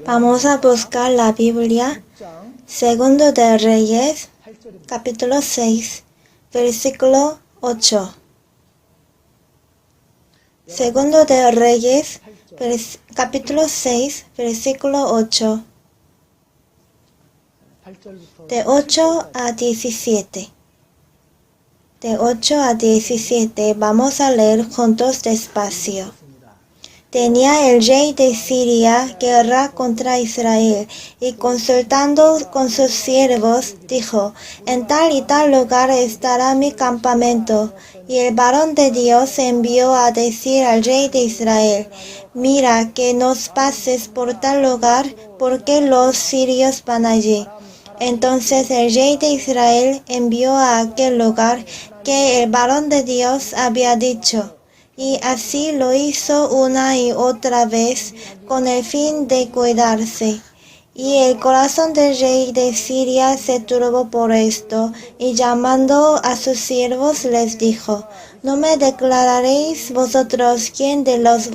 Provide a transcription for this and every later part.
Vamos a buscar la Biblia, Segundo de Reyes, capítulo 6, versículo 8. Segundo de Reyes, capítulo 6, versículo 8. De 8 a 17. De 8 a 17 vamos a leer juntos despacio. Tenía el rey de Siria guerra contra Israel, y consultando con sus siervos, dijo: en tal y tal lugar estará mi campamento. Y el varón de Dios envió a decir al rey de Israel: mira que nos pases por tal lugar, porque los sirios van allí. Entonces el rey de Israel envió a aquel lugar que el varón de Dios había dicho. Y así lo hizo una y otra vez con el fin de cuidarse. Y el corazón del rey de Siria se turbó por esto, y llamando a sus siervos les dijo: ¿no me declararéis vosotros quién de los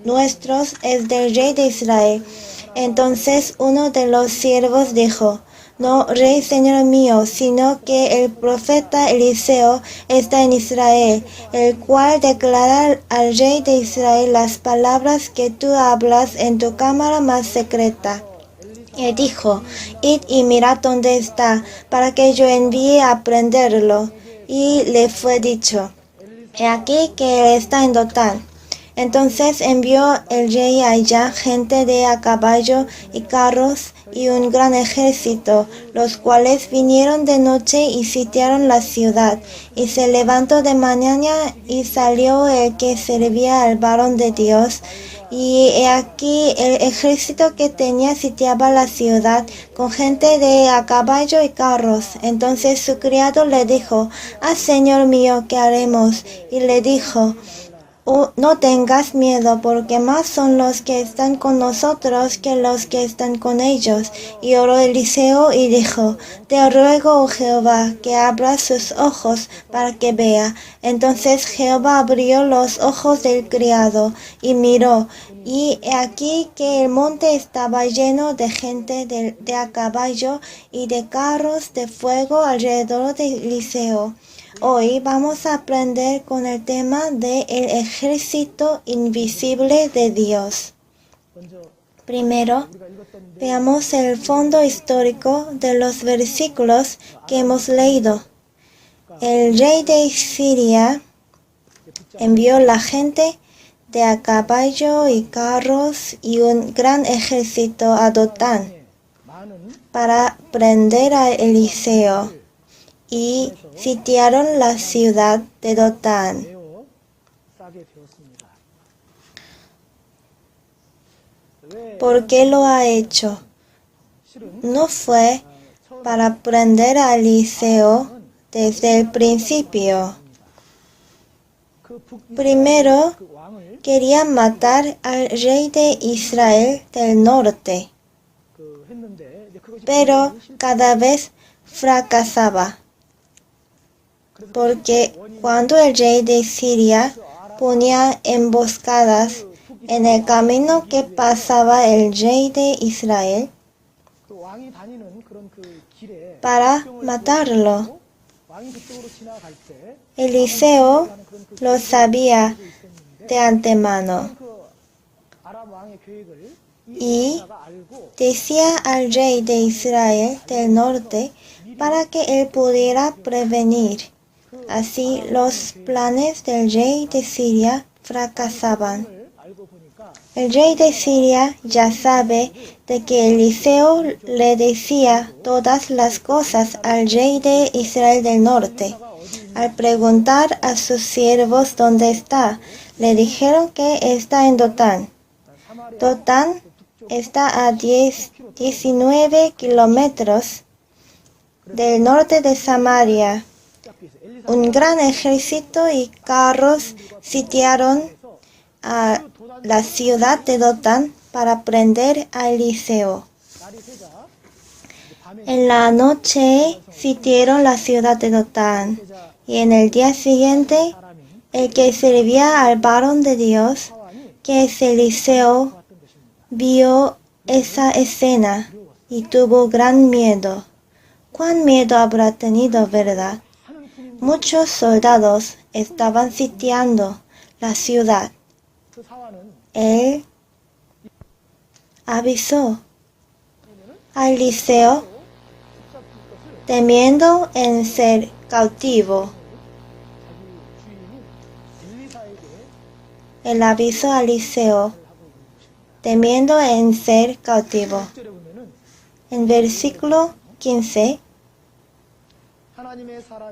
nuestros es del rey de Israel? Entonces uno de los siervos dijo: no, rey señor mío, sino que el profeta Eliseo está en Israel, el cual declara al rey de Israel las palabras que tú hablas en tu cámara más secreta. Él dijo: id y mirad dónde está, para que yo envíe a prenderlo. Y le fue dicho: he aquí que él está en Dotán. Entonces envió el rey allá gente de a caballo y carros y un gran ejército, los cuales vinieron de noche y sitiaron la ciudad. Y se levantó de mañana y salió el que servía al varón de Dios. Y he aquí el ejército que tenía sitiaba la ciudad con gente de a caballo y carros. Entonces su criado le dijo: señor mío, ¿qué haremos? Y le dijo: no tengas miedo, porque más son los que están con nosotros que los que están con ellos. Y oró Eliseo y dijo: te ruego, oh Jehová, que abras sus ojos para que vea. Entonces Jehová abrió los ojos del criado, y miró, y he aquí que el monte estaba lleno de gente de a caballo y de carros de fuego alrededor de Eliseo. Hoy vamos a aprender con el tema de el ejército invisible de Dios. Primero, veamos el fondo histórico de los versículos que hemos leído. El rey de Siria envió la gente de a caballo y carros y un gran ejército a Dotán para prender a Eliseo. Y sitiaron la ciudad de Dotán. ¿Por qué lo ha hecho? No fue para prender a Eliseo desde el principio. Primero, quería matar al rey de Israel del norte, pero cada vez fracasaba. Porque cuando el rey de Siria ponía emboscadas en el camino que pasaba el rey de Israel para matarlo, Eliseo lo sabía de antemano y decía al rey de Israel del norte para que él pudiera prevenir. Así los planes del rey de Siria fracasaban. El rey de Siria ya sabe de que Eliseo le decía todas las cosas al rey de Israel del norte. Al preguntar a sus siervos dónde está, le dijeron que está en Dotán. Dotán está a 19 kilómetros del norte de Samaria. Un gran ejército y carros sitiaron a la ciudad de Dotán para prender a Eliseo. En la noche sitiaron la ciudad de Dotán, y en el día siguiente el que servía al varón de Dios, que es Eliseo, vio esa escena y tuvo gran miedo. ¿Cuán miedo habrá tenido, verdad? Muchos soldados estaban sitiando la ciudad. Él avisó a Eliseo, temiendo en ser cautivo. Él avisó a Eliseo, temiendo en ser cautivo. En versículo 15,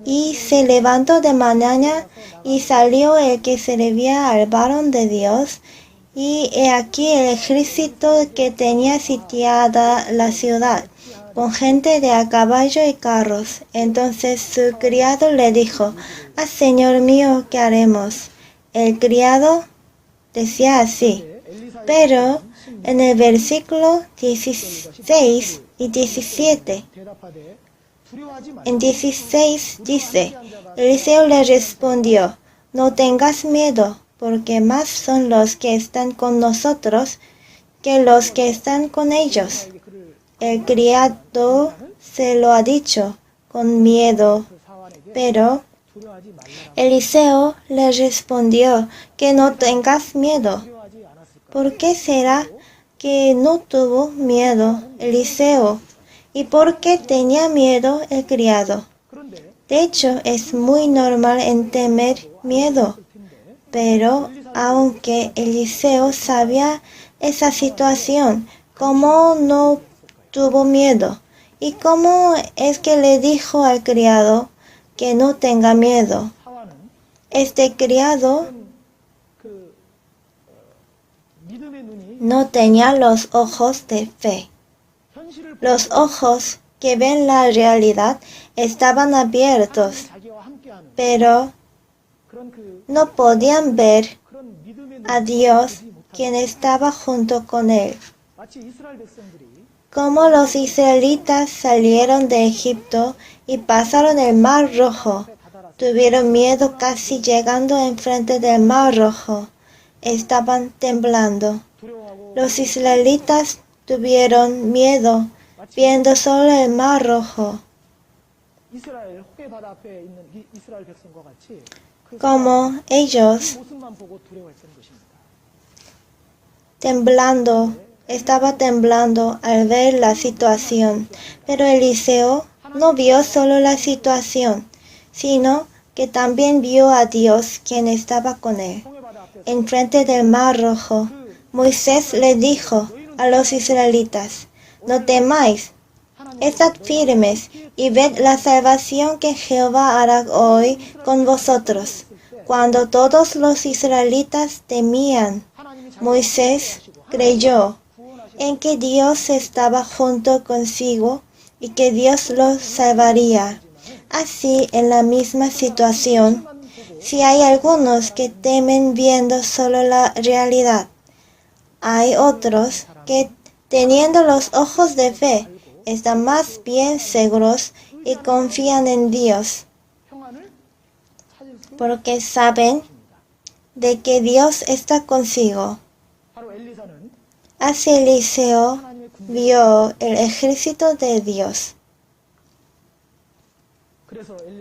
y se levantó de mañana y salió el que servía al varón de Dios, y he aquí el ejército que tenía sitiada la ciudad, con gente de a caballo y carros. Entonces su criado le dijo: «Ah, señor mío, ¿qué haremos?». El criado decía así, pero en el versículo 16 y 17, en 16 dice: Eliseo le respondió: «No tengas miedo, porque más son los que están con nosotros que los que están con ellos». El criado se lo ha dicho con miedo, pero Eliseo le respondió que no tengas miedo. ¿Por qué será que no tuvo miedo Eliseo? ¿Y por qué tenía miedo el criado? De hecho, es muy normal en temer miedo. Pero aunque Eliseo sabía esa situación, ¿cómo no tuvo miedo? ¿Y cómo es que le dijo al criado que no tenga miedo? Este criado no tenía los ojos de fe. Los ojos que ven la realidad estaban abiertos, pero no podían ver a Dios, quien estaba junto con él. Como los israelitas salieron de Egipto y pasaron el Mar Rojo, tuvieron miedo casi llegando enfrente del Mar Rojo. Estaban temblando. Los israelitas tuvieron miedo viendo solo el Mar Rojo. Como ellos estaba temblando al ver la situación. Pero Eliseo no vio solo la situación, sino que también vio a Dios, quien estaba con él. Enfrente del Mar Rojo, Moisés le dijo a los israelitas: «No temáis, estad firmes y ved la salvación que Jehová hará hoy con vosotros». Cuando todos los israelitas temían, Moisés creyó en que Dios estaba junto consigo y que Dios los salvaría. Así, en la misma situación, si hay algunos que temen viendo solo la realidad, hay otros que, teniendo los ojos de fe, están más bien seguros y confían en Dios, porque saben de que Dios está consigo. Así Eliseo vio el ejército de Dios.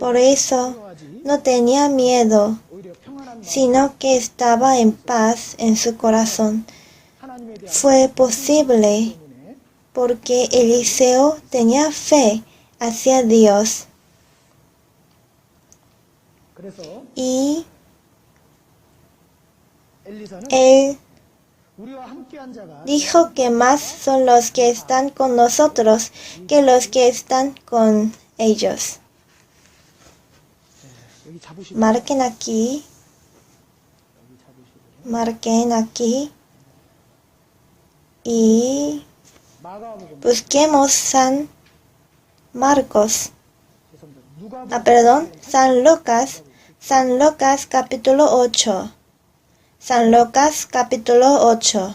Por eso no tenía miedo, sino que estaba en paz en su corazón. Fue posible porque Eliseo tenía fe hacia Dios. Y él dijo que más son los que están con nosotros que los que están con ellos. Marquen aquí. Y busquemos San Lucas capítulo 8. San Lucas capítulo 8.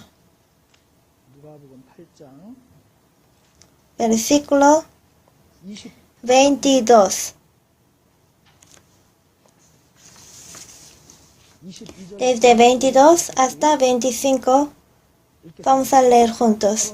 Versículo 22. Desde 22 hasta 25 vamos a leer juntos.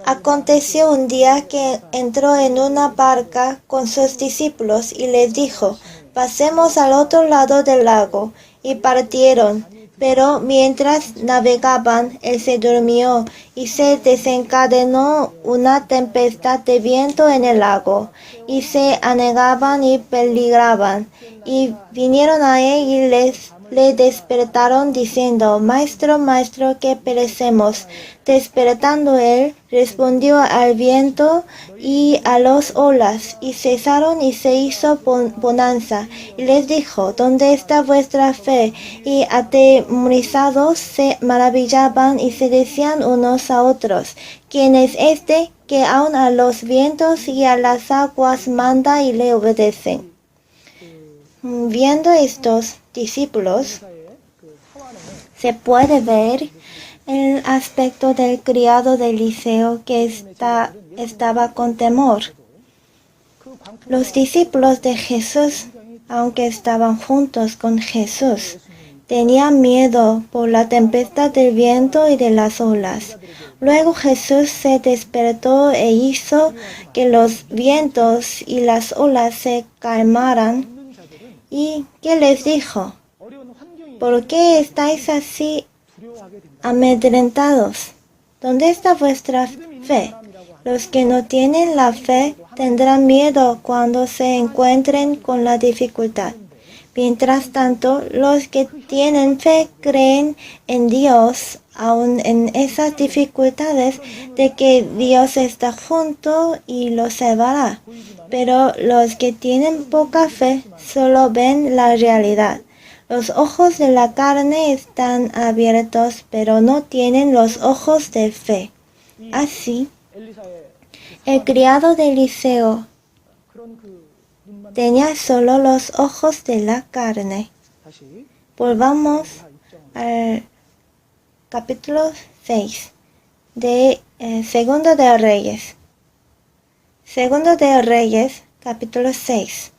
Aconteció un día que entró en una barca con sus discípulos y les dijo: «Pasemos al otro lado del lago». Y partieron. Pero mientras navegaban, él se durmió y se desencadenó una tempestad de viento en el lago, y se anegaban y peligraban. Y vinieron a él y le despertaron diciendo: «Maestro, maestro, que perecemos». Despertando él, respondió al viento y a las olas, y cesaron, y se hizo bonanza. Y les dijo: «¿Dónde está vuestra fe?». Y atemorizados se maravillaban y se decían unos a otros: «¿Quién es este que aun a los vientos y a las aguas manda y le obedecen?». Viendo estos discípulos, se puede ver el aspecto del criado de Eliseo que estaba con temor. Los discípulos de Jesús, aunque estaban juntos con Jesús, tenían miedo por la tempestad del viento y de las olas. Luego Jesús se despertó e hizo que los vientos y las olas se calmaran. ¿Y qué les dijo? ¿Por qué estáis así amedrentados? ¿Dónde está vuestra fe? Los que no tienen la fe tendrán miedo cuando se encuentren con la dificultad. Mientras tanto, los que tienen fe creen en Dios, aun en esas dificultades, de que Dios está junto y los salvará. Pero los que tienen poca fe solo ven la realidad. Los ojos de la carne están abiertos, pero no tienen los ojos de fe. Así, el criado de Eliseo tenía solo los ojos de la carne. Volvamos al capítulo 6 de Segundo de Reyes. Segundo de Reyes, capítulo 6.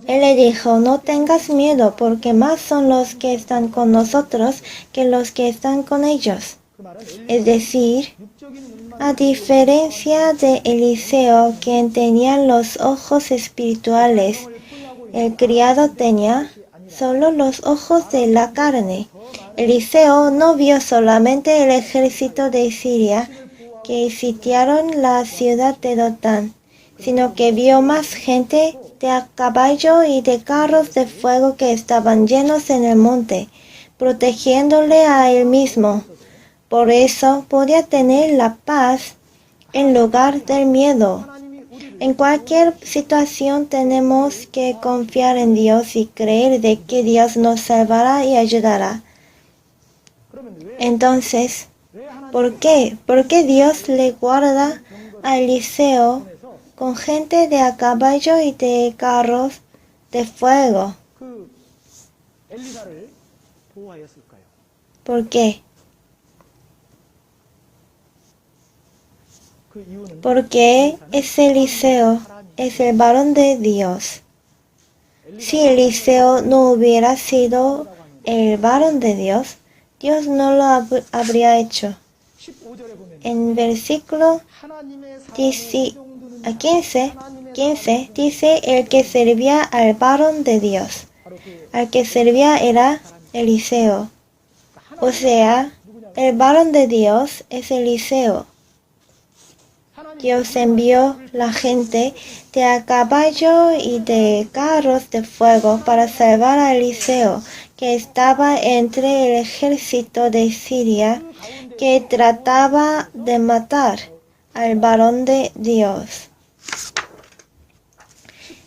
Él le dijo: «No tengas miedo, porque más son los que están con nosotros que los que están con ellos». Es decir, a diferencia de Eliseo, quien tenía los ojos espirituales, el criado tenía solo los ojos de la carne. Eliseo no vio solamente el ejército de Siria que sitiaron la ciudad de Dotán, sino que vio más gente de a caballo y de carros de fuego que estaban llenos en el monte, protegiéndole a él mismo. Por eso podía tener la paz en lugar del miedo. En cualquier situación tenemos que confiar en Dios y creer de que Dios nos salvará y ayudará. Entonces, ¿por qué? ¿Por qué Dios le guarda a Eliseo con gente de a caballo y de carros de fuego? ¿Por qué? Porque ese Eliseo es el varón de Dios. Si Eliseo no hubiera sido el varón de Dios, Dios no lo habría hecho. En versículo 15 dice: el que servía al varón de Dios. Al que servía era Eliseo. O sea, el varón de Dios es Eliseo. Dios envió la gente de a caballo y de carros de fuego para salvar a Eliseo, que estaba entre el ejército de Siria, que trataba de matar al varón de Dios.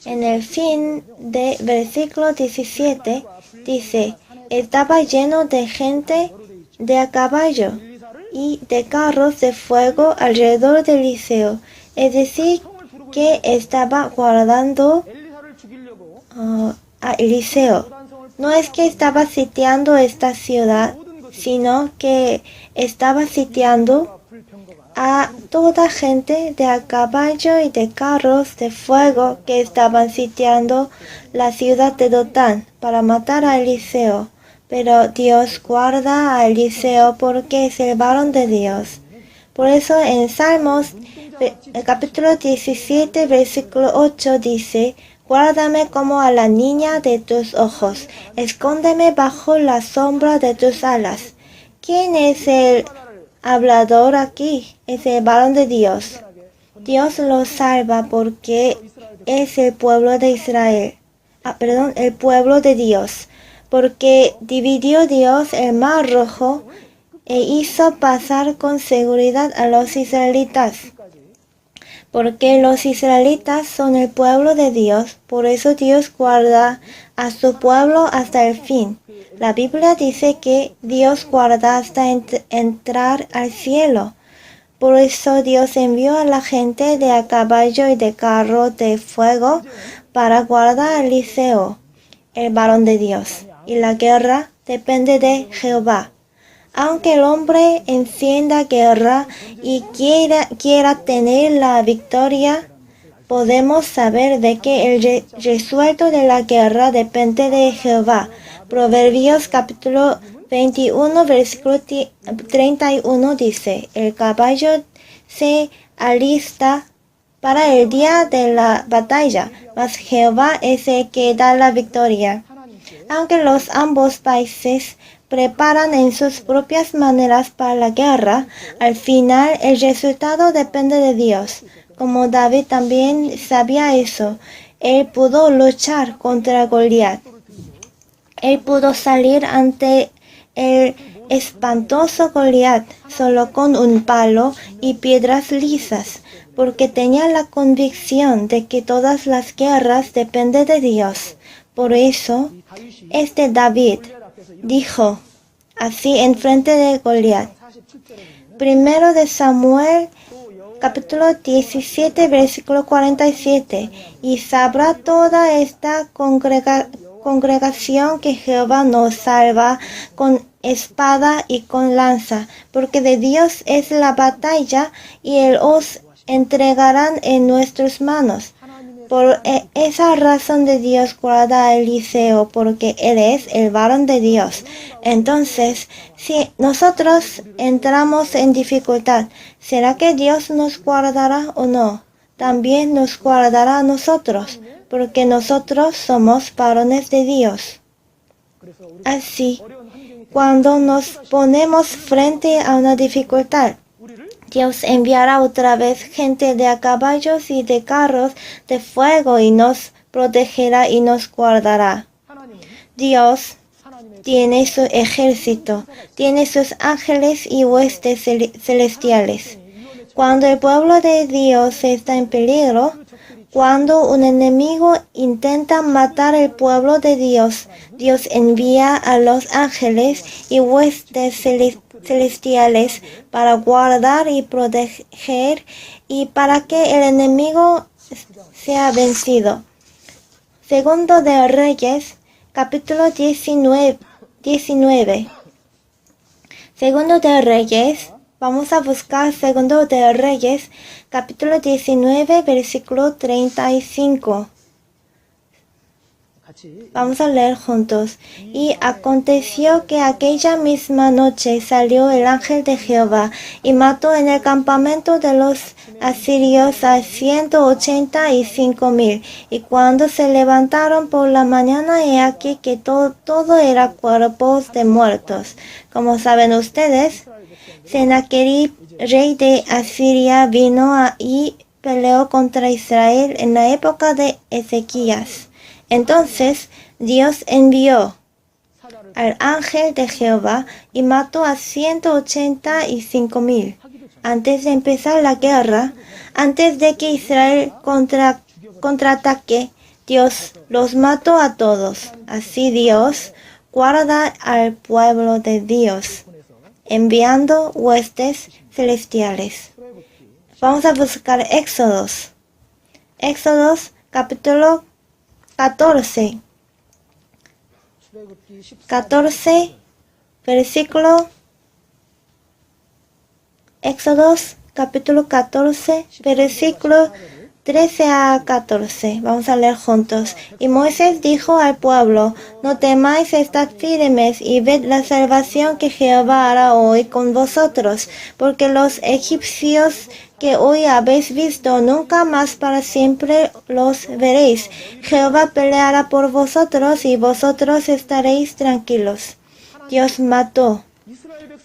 En el fin de versículo 17 dice: estaba lleno de gente de a caballo y de carros de fuego alrededor de Eliseo. Es decir, que estaba guardando a Eliseo. No es que estaba sitiando esta ciudad, sino que estaba sitiando a toda gente de a caballo y de carros de fuego que estaban sitiando la ciudad de Dotán para matar a Eliseo. pero Dios guarda a Eliseo porque es el varón de Dios. Por eso en Salmos, el capítulo 17, versículo 8 dice: guárdame como a la niña de tus ojos, escóndeme bajo la sombra de tus alas. ¿Quién es el hablador aquí? Es el varón de Dios. Dios lo salva porque es el pueblo de Israel. El pueblo de Dios. Porque dividió Dios el mar rojo e hizo pasar con seguridad a los israelitas. Porque los israelitas son el pueblo de Dios, por eso Dios guarda a su pueblo hasta el fin. La Biblia dice que Dios guarda hasta entrar al cielo. Por eso Dios envió a la gente de a caballo y de carro de fuego para guardar a Eliseo, el varón de Dios. Y la guerra depende de Jehová. Aunque el hombre encienda guerra y quiera tener la victoria, podemos saber de que el resuelto de la guerra depende de Jehová. Proverbios capítulo 21, versículo 31 dice: el caballo se alista para el día de la batalla, mas Jehová es el que da la victoria. Aunque los ambos países preparan en sus propias maneras para la guerra, al final el resultado depende de Dios. Como David también sabía eso, él pudo luchar contra Goliat. Él pudo salir ante el espantoso Goliat solo con un palo y piedras lisas, porque tenía la convicción de que todas las guerras dependen de Dios. Por eso, David dijo así en frente de Goliat. Primero de Samuel, capítulo 17, versículo 47. Y sabrá toda esta congregación que Jehová nos salva con espada y con lanza, porque de Dios es la batalla y Él os entregarán en nuestras manos. Por esa razón de Dios guarda a Eliseo, porque él es el varón de Dios. Entonces, si nosotros entramos en dificultad, ¿será que Dios nos guardará o no? También nos guardará a nosotros, porque nosotros somos varones de Dios. Así, cuando nos ponemos frente a una dificultad, Dios enviará otra vez gente de a caballos y de carros de fuego y nos protegerá y nos guardará. Dios tiene su ejército, tiene sus ángeles y huestes celestiales. Cuando el pueblo de Dios está en peligro, cuando un enemigo intenta matar el pueblo de Dios, Dios envía a los ángeles y huestes celestiales para guardar y proteger y para que el enemigo sea vencido. Segundo de Reyes, capítulo 19. Segundo de Reyes. Vamos a buscar Segundo de Reyes, capítulo 19, versículo 35. Vamos a leer juntos. Y aconteció que aquella misma noche salió el ángel de Jehová y mató en el campamento de los asirios a 185,000. Y cuando se levantaron por la mañana, he aquí que todo era cuerpos de muertos. Como saben ustedes, Sennacherib, rey de Asiria, vino y peleó contra Israel en la época de Ezequías. Entonces Dios envió al ángel de Jehová y mató a 185,000. Antes de empezar la guerra, antes de que Israel contraataque, Dios los mató a todos. Así Dios guarda al pueblo de Dios, enviando huestes celestiales. Vamos a buscar Éxodos. Éxodos capítulo 14, versículo. Éxodos capítulo 14, versículo 13 a 14. Vamos a leer juntos. Y Moisés dijo al pueblo: no temáis, estad firmes y ved la salvación que Jehová hará hoy con vosotros, porque los egipcios que hoy habéis visto, nunca más para siempre los veréis. Jehová peleará por vosotros y vosotros estaréis tranquilos. Dios mató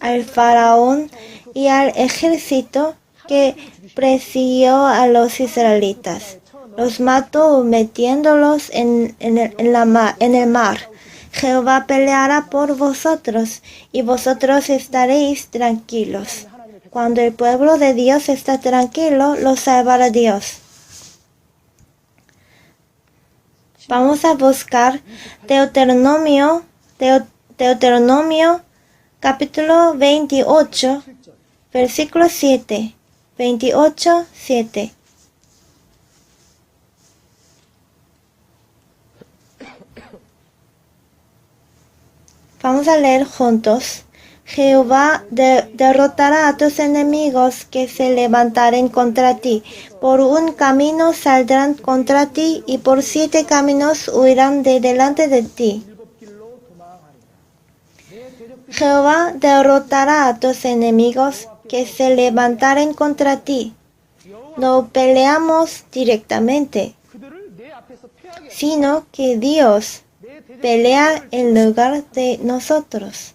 al faraón y al ejército que persiguió a los israelitas. Los mató metiéndolos en el mar. Jehová peleará por vosotros y vosotros estaréis tranquilos. Cuando el pueblo de Dios está tranquilo, lo salvará Dios. Vamos a buscar Deuteronomio capítulo 28, versículo 7. 28, 7. Vamos a leer juntos. Jehová derrotará a tus enemigos que se levantaren contra ti. Por un camino saldrán contra ti y por 7 caminos huirán de delante de ti. Jehová derrotará a tus enemigos que se levantaren contra ti. No peleamos directamente, sino que Dios pelea en lugar de nosotros.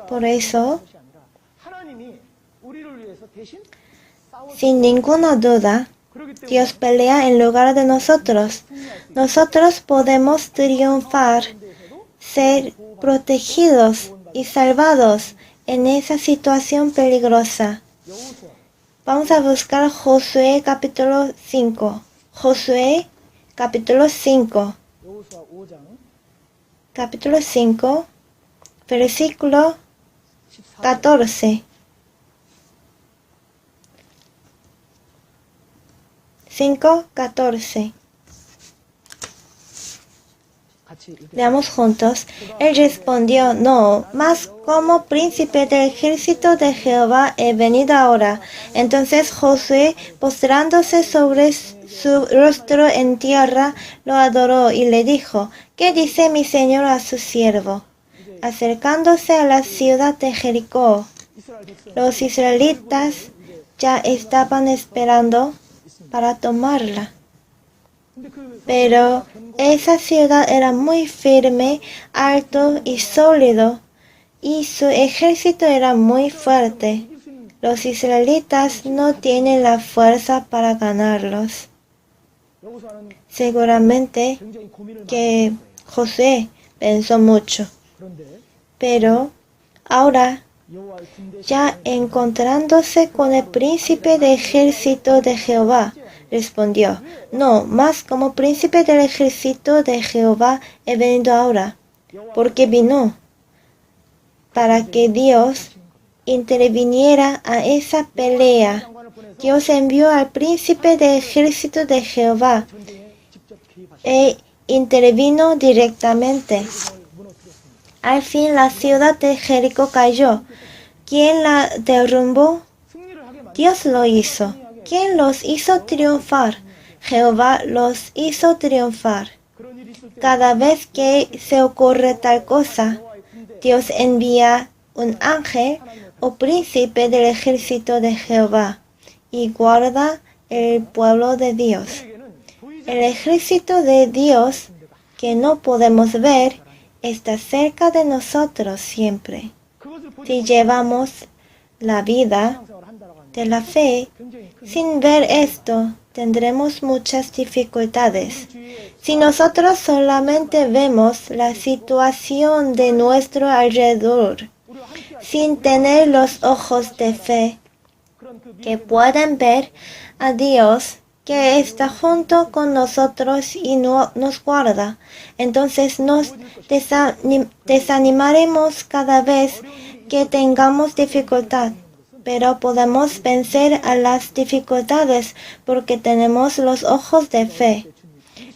Por eso, sin ninguna duda, Dios pelea en lugar de nosotros. Nosotros podemos triunfar, ser protegidos y salvados en esa situación peligrosa. Vamos a buscar Josué capítulo 5. Josué capítulo 5. Capítulo 5, versículo 14. 5:14. Leamos juntos. Él respondió: no, mas como príncipe del ejército de Jehová he venido ahora. Entonces Josué, postrándose sobre su rostro en tierra, lo adoró y le dijo: ¿qué dice mi señor a su siervo? Acercándose a la ciudad de Jericó, los israelitas ya estaban esperando para tomarla. Pero esa ciudad era muy firme, alto y sólido, y su ejército era muy fuerte. Los israelitas no tienen la fuerza para ganarlos. Seguramente que Josué pensó mucho, pero ahora, ya encontrándose con el príncipe del ejército de Jehová, respondió: no, mas como príncipe del ejército de Jehová he venido ahora, porque vino para que Dios interviniera a esa pelea. Dios envió al príncipe del ejército de Jehová e intervino directamente. Al fin la ciudad de Jericó cayó. ¿Quién la derrumbó? Dios lo hizo. ¿Quién los hizo triunfar? Jehová los hizo triunfar. Cada vez que se ocurre tal cosa, Dios envía un ángel o príncipe del ejército de Jehová y guarda el pueblo de Dios. El ejército de Dios, que no podemos ver, está cerca de nosotros siempre. Si llevamos la vida de la fe sin ver esto, tendremos muchas dificultades. Si nosotros solamente vemos la situación de nuestro alrededor, sin tener los ojos de fe que pueden ver a Dios que está junto con nosotros y nos guarda, entonces nos desanimaremos cada vez que tengamos dificultad. Pero podemos vencer a las dificultades porque tenemos los ojos de fe.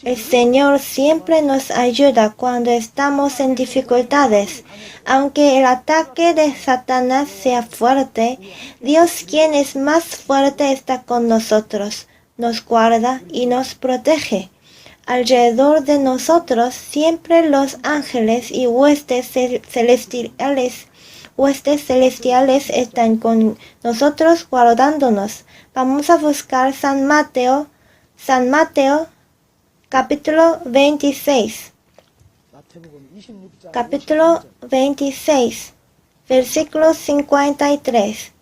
El Señor siempre nos ayuda cuando estamos en dificultades. Aunque el ataque de Satanás sea fuerte, Dios, quien es más fuerte, está con nosotros. nos guarda y nos protege. Alrededor de nosotros siempre los ángeles y huestes celestiales están con nosotros guardándonos. Vamos a buscar San Mateo, capítulo 26. Capítulo 26, versículo 53.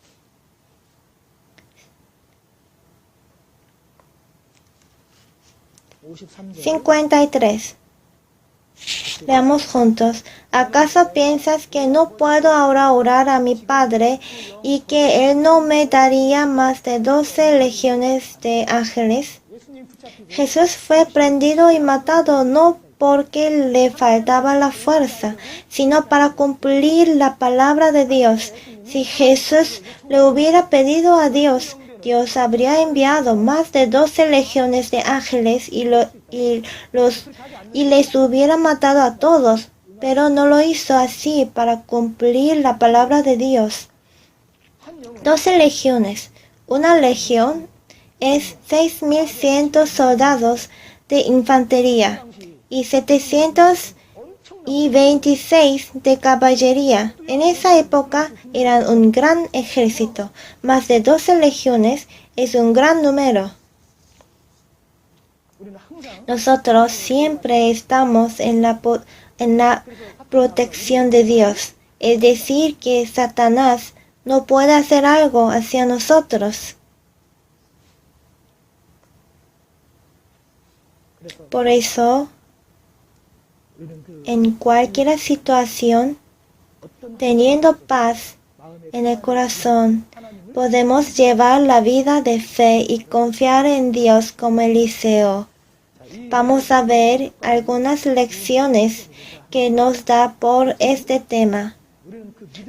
Leamos juntos. ¿Acaso piensas que no puedo ahora orar a mi Padre y que Él no me daría más de 12 legiones de ángeles? Jesús fue prendido y matado no porque le faltaba la fuerza, sino para cumplir la palabra de Dios. Si Jesús le hubiera pedido a Dios, Dios habría enviado más de 12 legiones de ángeles y les hubiera matado a todos, pero no lo hizo así para cumplir la palabra de Dios. 12 legiones. Una legión es 6.100 soldados de infantería y 726 de caballería. En esa época eran un gran ejército. Más de 12 legiones es un gran número. Nosotros siempre estamos en la protección de Dios. Es decir, que Satanás no puede hacer algo hacia nosotros. Por eso, en cualquier situación, teniendo paz en el corazón, podemos llevar la vida de fe y confiar en Dios como Eliseo. Vamos a ver algunas lecciones que nos da por este tema.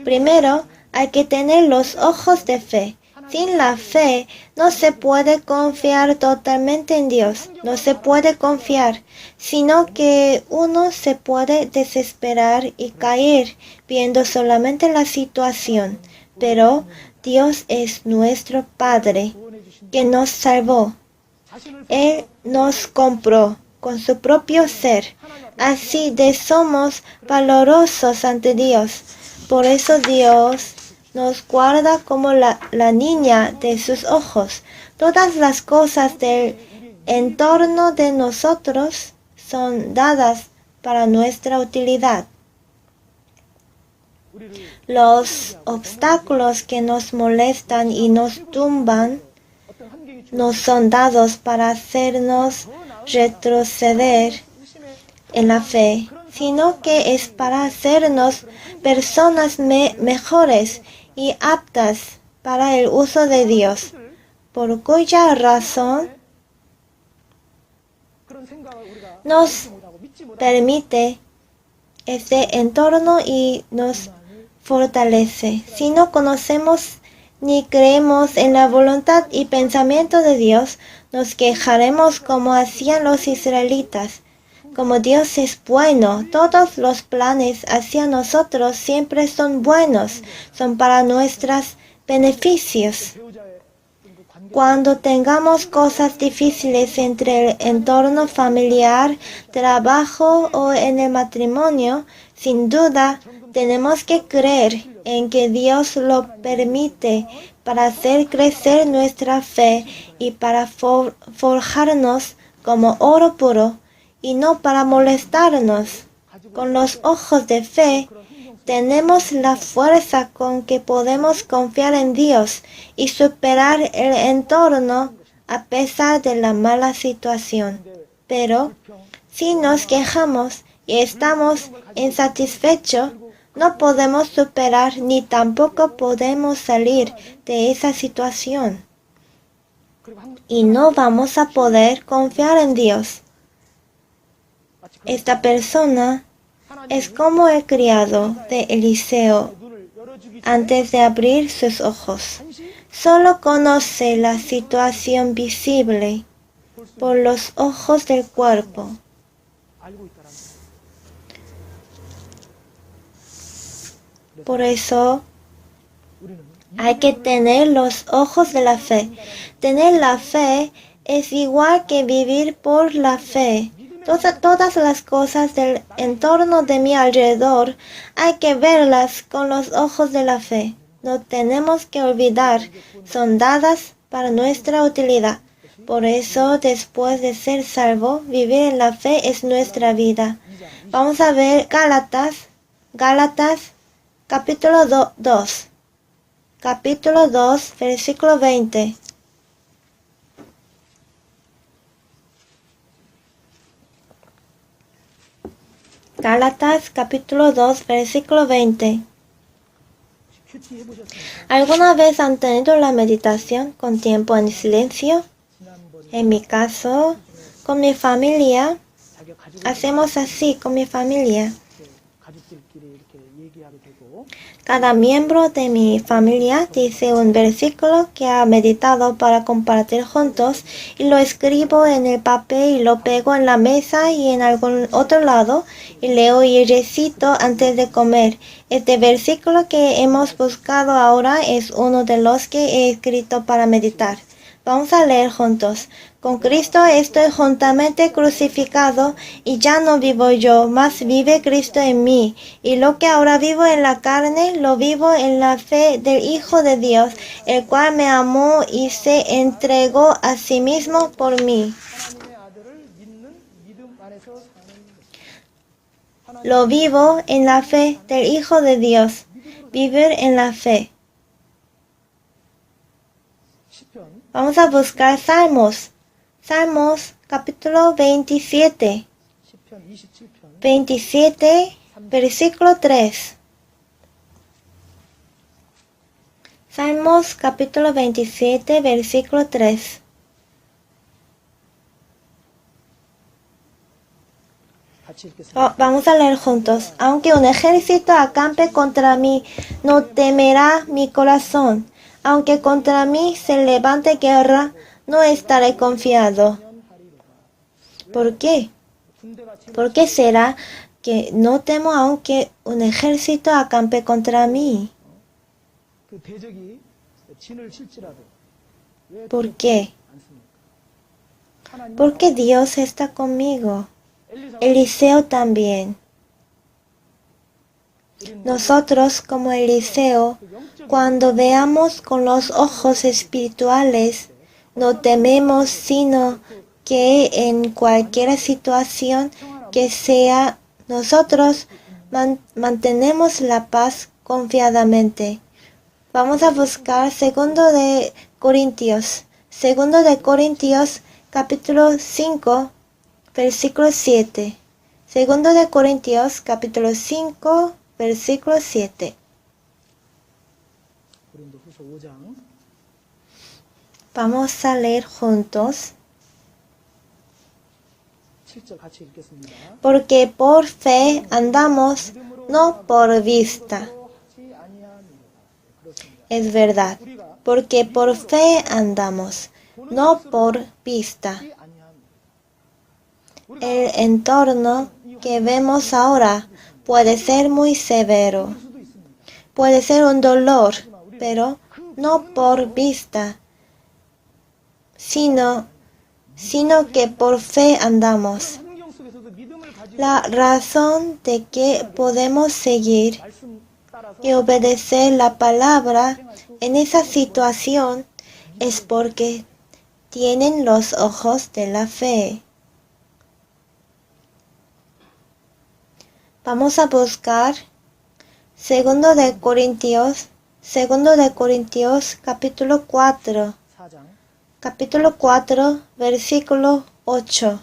Primero, hay que tener los ojos de fe. Sin la fe no se puede confiar totalmente en Dios, no se puede confiar, sino que uno se puede desesperar y caer viendo solamente la situación. Pero Dios es nuestro Padre que nos salvó. Él nos compró con su propio ser. Así de somos valorosos ante Dios. Por eso Dios nos guarda como la niña de sus ojos. Todas las cosas del entorno de nosotros son dadas para nuestra utilidad. Los obstáculos que nos molestan y nos tumban no son dados para hacernos retroceder en la fe, sino que es para hacernos personas mejores y aptas para el uso de Dios, por cuya razón nos permite este entorno y nos fortalece. Si no conocemos ni creemos en la voluntad y pensamiento de Dios, nos quejaremos como hacían los israelitas. Como Dios es bueno, todos los planes hacia nosotros siempre son buenos, son para nuestros beneficios. Cuando tengamos cosas difíciles entre el entorno familiar, trabajo o en el matrimonio, sin duda tenemos que creer en que Dios lo permite para hacer crecer nuestra fe y para forjarnos como oro puro y no para molestarnos. Con los ojos de fe tenemos la fuerza con que podemos confiar en Dios y superar el entorno a pesar de la mala situación. Pero si nos quejamos y estamos insatisfechos, no podemos superar ni tampoco podemos salir de esa situación. Y no vamos a poder confiar en Dios. Esta persona es como el criado de Eliseo antes de abrir sus ojos. Solo conoce la situación visible por los ojos del cuerpo. Por eso hay que tener los ojos de la fe. Tener la fe es igual que vivir por la fe. Todas las cosas del entorno de mi alrededor hay que verlas con los ojos de la fe. No tenemos que olvidar, son dadas para nuestra utilidad. Por eso, después de ser salvo, vivir en la fe es nuestra vida. Vamos a ver Gálatas, capítulo 2. Capítulo 2, versículo 20. Gálatas, capítulo 2, versículo 20. ¿Alguna vez han tenido la meditación con tiempo en silencio? En mi caso, con mi familia, hacemos así con mi familia. Cada miembro de mi familia dice un versículo que ha meditado para compartir juntos y lo escribo en el papel y lo pego en la mesa y en algún otro lado y leo y recito antes de comer. Este versículo que hemos buscado ahora es uno de los que he escrito para meditar. Vamos a leer juntos. Con Cristo estoy juntamente crucificado y ya no vivo yo, mas vive Cristo en mí. Y lo que ahora vivo en la carne, lo vivo en la fe del Hijo de Dios, el cual me amó y se entregó a sí mismo por mí. Lo vivo en la fe del Hijo de Dios. Vivir en la fe. Vamos a buscar Salmos. Salmos capítulo 27. 27, versículo 3. Salmos capítulo 27, versículo 3. Vamos a leer juntos. Aunque un ejército acampe contra mí, no temerá mi corazón. Aunque contra mí se levante guerra, no estaré confiado. ¿Por qué? ¿Por qué será que no temo aunque un ejército acampe contra mí? ¿Por qué? Porque Dios está conmigo. Eliseo también. Nosotros, como Eliseo, cuando veamos con los ojos espirituales, no tememos sino que en cualquier situación que sea, nosotros mantenemos la paz confiadamente. Vamos a buscar Segundo de Corintios capítulo 5, versículo 7. Segundo de Corintios capítulo 5, versículo 7. Vamos a leer juntos. Porque por fe andamos, no por vista. Es verdad, porque por fe andamos, no por vista. El entorno que vemos ahora puede ser muy severo. Puede ser un dolor, pero no por vista, sino que por fe andamos. La razón de que podemos seguir y obedecer la palabra en esa situación es porque tienen los ojos de la fe. Vamos a buscar Segundo de Corintios capítulo 4. Capítulo 4, versículo 8.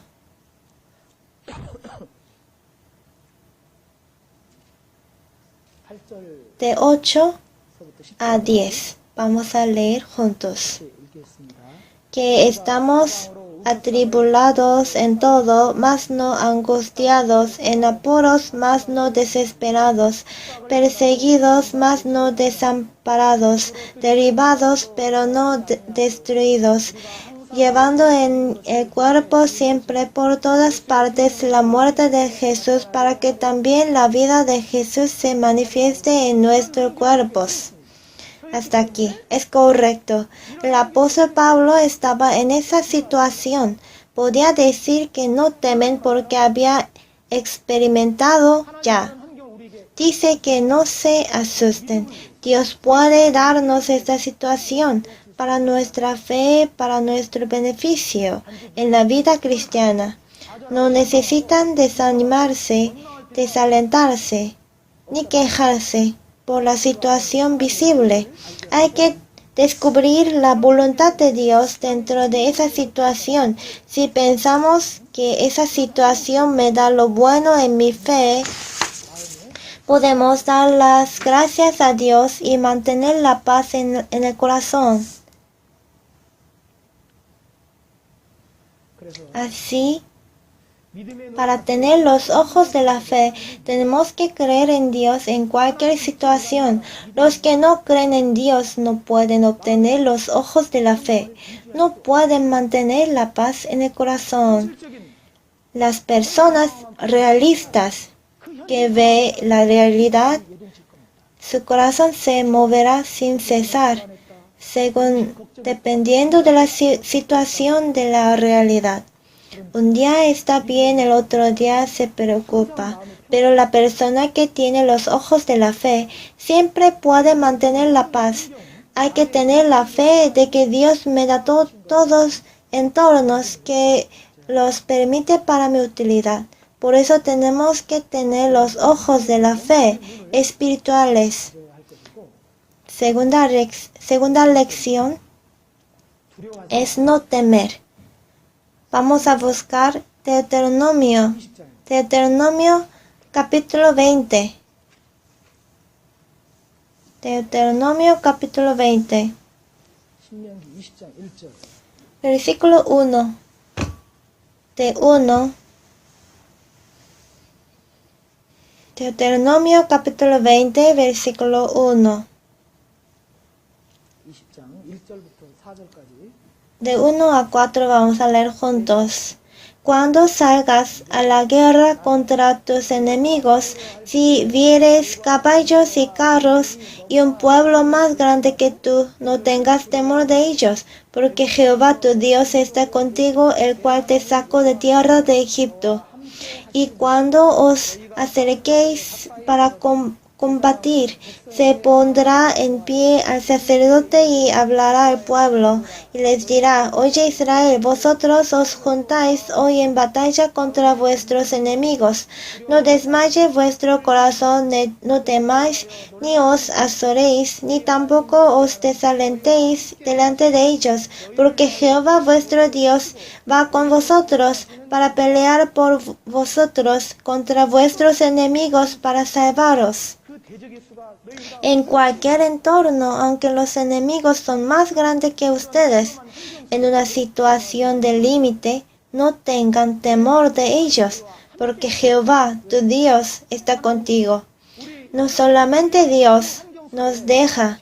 De 8 a 10. Vamos a leer juntos. Que estamos atribulados en todo, mas no angustiados, en apuros, mas no desesperados, perseguidos, mas no desamparados, derribados, pero no destruidos, llevando en el cuerpo siempre por todas partes la muerte de Jesús, para que también la vida de Jesús se manifieste en nuestros cuerpos. Hasta aquí. Es correcto. El apóstol Pablo estaba en esa situación. Podía decir que no temen porque había experimentado ya. Dice que no se asusten. Dios puede darnos esta situación para nuestra fe, para nuestro beneficio en la vida cristiana. No necesitan desanimarse, desalentarse, ni quejarse por la situación visible. Hay que descubrir la voluntad de Dios dentro de esa situación. Si pensamos que esa situación me da lo bueno en mi fe, podemos dar las gracias a Dios y mantener la paz en el corazón. Así, para tener los ojos de la fe, tenemos que creer en Dios en cualquier situación. Los que no creen en Dios no pueden obtener los ojos de la fe. No pueden mantener la paz en el corazón. Las personas realistas que ven la realidad, su corazón se moverá sin cesar, dependiendo de la situación de la realidad. Un día está bien, el otro día se preocupa, pero la persona que tiene los ojos de la fe siempre puede mantener la paz. Hay que tener la fe de que Dios me da todos entornos que los permite para mi utilidad. Por eso tenemos que tener los ojos de la fe espirituales. Segunda lección es no temer. Vamos a buscar Deuteronomio capítulo 20. Deuteronomio capítulo 20. Versículo 1. Deuteronomio capítulo 20, versículo 1. De 1 a 4 vamos a leer juntos. Cuando salgas a la guerra contra tus enemigos, si vieres caballos y carros y un pueblo más grande que tú, no tengas temor de ellos, porque Jehová tu Dios está contigo, el cual te sacó de tierra de Egipto. Y cuando os acerquéis para combatir, se pondrá en pie al sacerdote y hablará al pueblo, y les dirá: Oye Israel, vosotros os juntáis hoy en batalla contra vuestros enemigos. No desmaye vuestro corazón, no temáis, ni os azoréis, ni tampoco os desalentéis delante de ellos, porque Jehová vuestro Dios va con vosotros para pelear por vosotros contra vuestros enemigos para salvaros. En cualquier entorno, aunque los enemigos son más grandes que ustedes, en una situación de límite, no tengan temor de ellos, porque Jehová, tu Dios, está contigo. No solamente Dios nos deja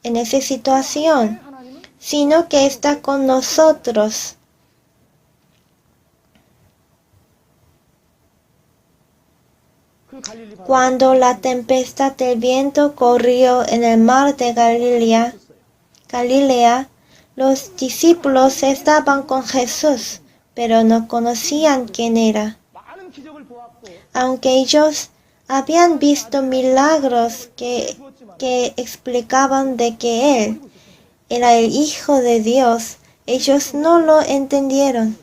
en esa situación, sino que está con nosotros. Cuando la tempestad del viento corrió en el mar de Galilea, los discípulos estaban con Jesús, pero no conocían quién era. Aunque ellos habían visto milagros que explicaban de que Él era el Hijo de Dios, ellos no lo entendieron.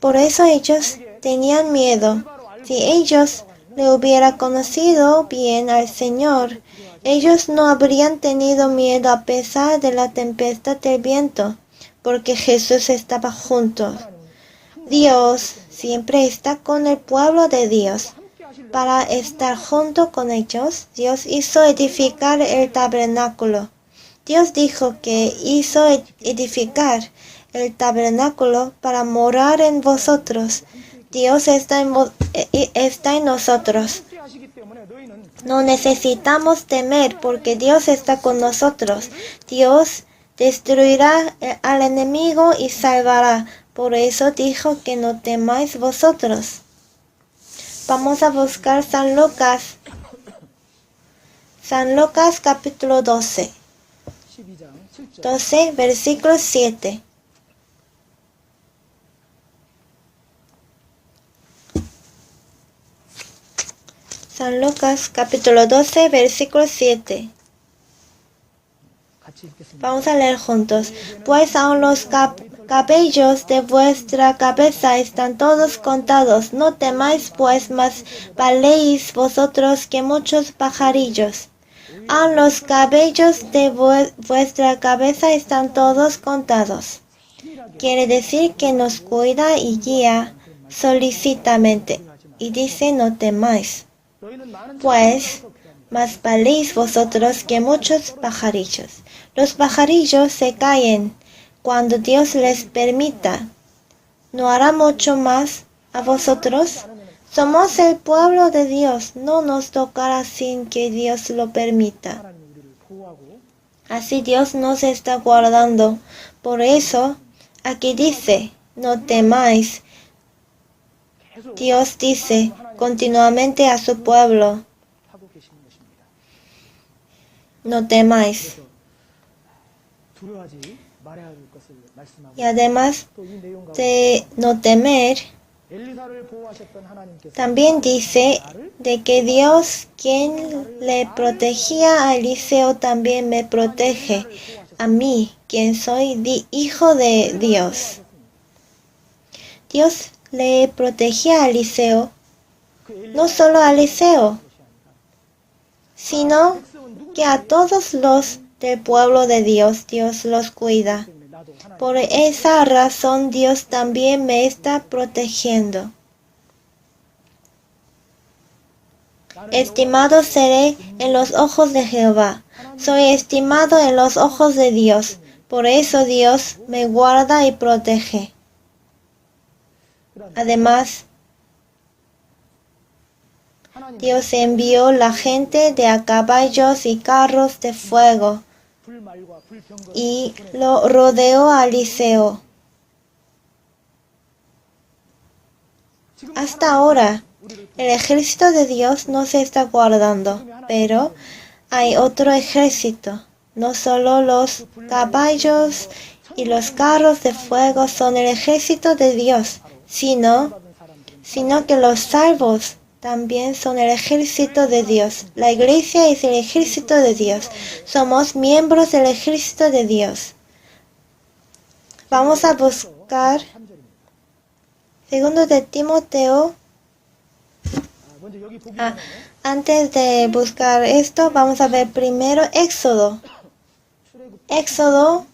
Por eso ellos tenían miedo. Si ellos le hubiera conocido bien al Señor, ellos no habrían tenido miedo a pesar de la tempestad del viento, porque Jesús estaba junto. Dios siempre está con el pueblo de Dios. Para estar junto con ellos, Dios hizo edificar el tabernáculo. Dios dijo que hizo edificar el tabernáculo para morar en vosotros. Dios está en nosotros. No necesitamos temer porque Dios está con nosotros. Dios destruirá al enemigo y salvará. Por eso dijo que no temáis vosotros. Vamos a buscar San Lucas. San Lucas capítulo 12. 12, versículo 7. San Lucas, capítulo 12, versículo 7. Vamos a leer juntos. Pues aun los cabellos de vuestra cabeza están todos contados. No temáis, pues más valéis vosotros que muchos pajarillos. Aun los cabellos de vuestra cabeza están todos contados. Quiere decir que nos cuida y guía solicitamente. Y dice, no temáis, pues más valéis vosotros que muchos pajarillos. Los pajarillos se caen cuando Dios les permita. ¿No hará mucho más a vosotros? Somos el pueblo de Dios. No nos tocará sin que Dios lo permita. Así Dios nos está guardando. Por eso, aquí dice, no temáis. Dios dice continuamente a su pueblo, no temáis. Y además de no temer, también dice de que Dios, quien le protegía a Eliseo, también me protege a mí, quien soy hijo de Dios. Dios le protegía a Eliseo, no solo a Eliseo, sino que a todos los del pueblo de Dios, Dios los cuida. Por esa razón Dios también me está protegiendo. Estimado seré en los ojos de Jehová. Soy estimado en los ojos de Dios. Por eso Dios me guarda y protege. Además, Dios envió la gente de a caballos y carros de fuego y lo rodeó a Eliseo. Hasta ahora, el ejército de Dios no se está guardando, pero hay otro ejército. No solo los caballos y los carros de fuego son el ejército de Dios, sino que los salvos también son el ejército de Dios. La iglesia es el ejército de Dios. Somos miembros del ejército de Dios. Vamos a buscar segundo de Timoteo. Antes de buscar esto, vamos a ver primero Éxodo. Éxodo,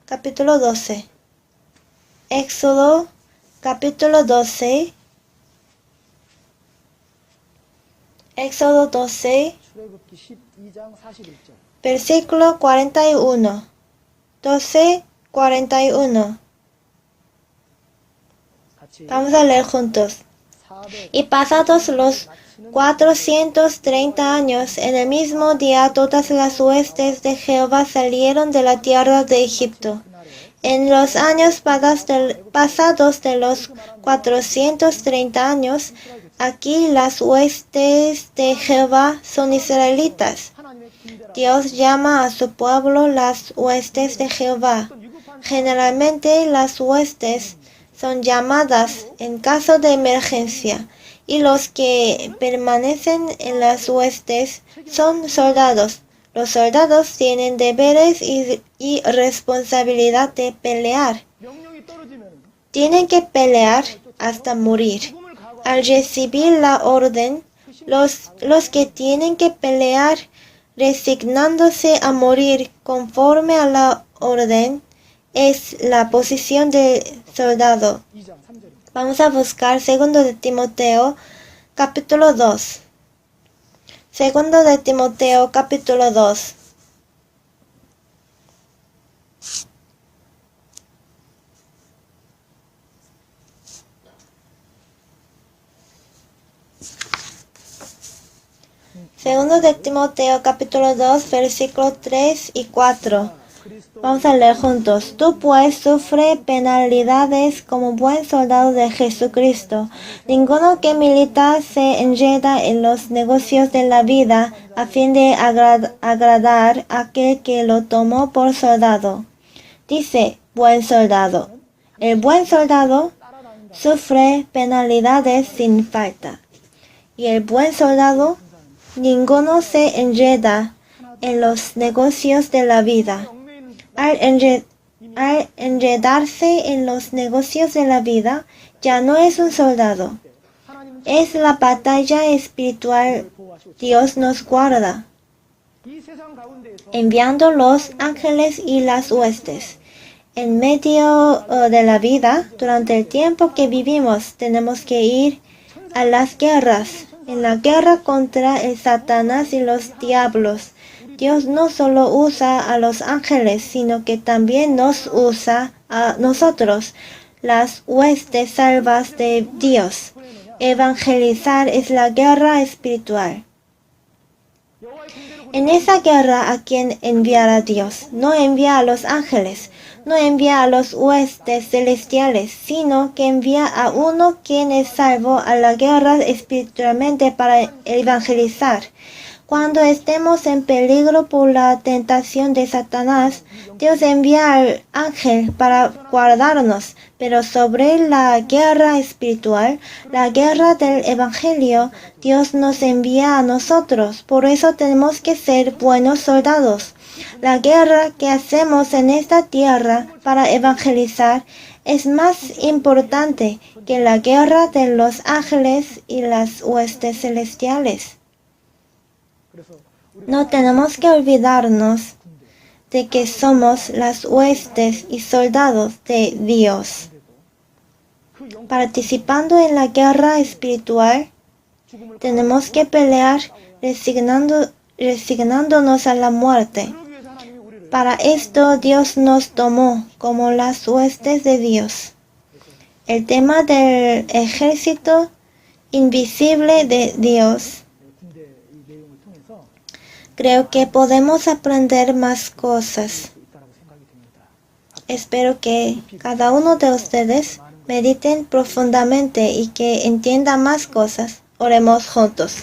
capítulo 12. Éxodo, capítulo 12. Éxodo 12, versículo 41. 12, 41. Vamos a leer juntos. Y pasados los 430 años, en el mismo día todas las huestes de Jehová salieron de la tierra de Egipto. En los años pasados de los 430 años, aquí las huestes de Jehová son israelitas. Dios llama a su pueblo las huestes de Jehová. Generalmente las huestes son llamadas en caso de emergencia, y los que permanecen en las huestes son soldados. Los soldados tienen deberes y responsabilidad de pelear. Tienen que pelear hasta morir. Al recibir la orden, los que tienen que pelear resignándose a morir conforme a la orden es la posición de soldado. Vamos a buscar segundo de Timoteo, capítulo 2. Segundo de Timoteo, capítulo 2. Segundo de Timoteo, capítulo 2, versículos 3 y 4. Vamos a leer juntos. Tú pues sufre penalidades como buen soldado de Jesucristo. Ninguno que milita se enreda en los negocios de la vida a fin de agradar a aquel que lo tomó por soldado. Dice buen soldado. El buen soldado sufre penalidades sin falta. Y el buen soldado, ninguno se enreda en los negocios de la vida. Al enredarse en los negocios de la vida, ya no es un soldado. Es la batalla espiritual. Dios nos guarda, enviando los ángeles y las huestes. En medio de la vida, durante el tiempo que vivimos, tenemos que ir a las guerras. En la guerra contra el Satanás y los diablos, Dios no solo usa a los ángeles, sino que también nos usa a nosotros, las huestes salvas de Dios. Evangelizar es la guerra espiritual. En esa guerra, ¿a quién enviará Dios? No envía a los ángeles, no envía a los huestes celestiales, sino que envía a uno quien es salvo a la guerra espiritualmente para evangelizar. Cuando estemos en peligro por la tentación de Satanás, Dios envía al ángel para guardarnos, pero sobre la guerra espiritual, la guerra del Evangelio, Dios nos envía a nosotros. Por eso tenemos que ser buenos soldados. La guerra que hacemos en esta tierra para evangelizar es más importante que la guerra de los ángeles y las huestes celestiales. No tenemos que olvidarnos de que somos las huestes y soldados de Dios. Participando en la guerra espiritual, tenemos que pelear resignándonos a la muerte. Para esto Dios nos tomó como las huestes de Dios. El tema del ejército invisible de Dios. Creo que podemos aprender más cosas. Espero que cada uno de ustedes mediten profundamente y que entiendan más cosas. Oremos juntos.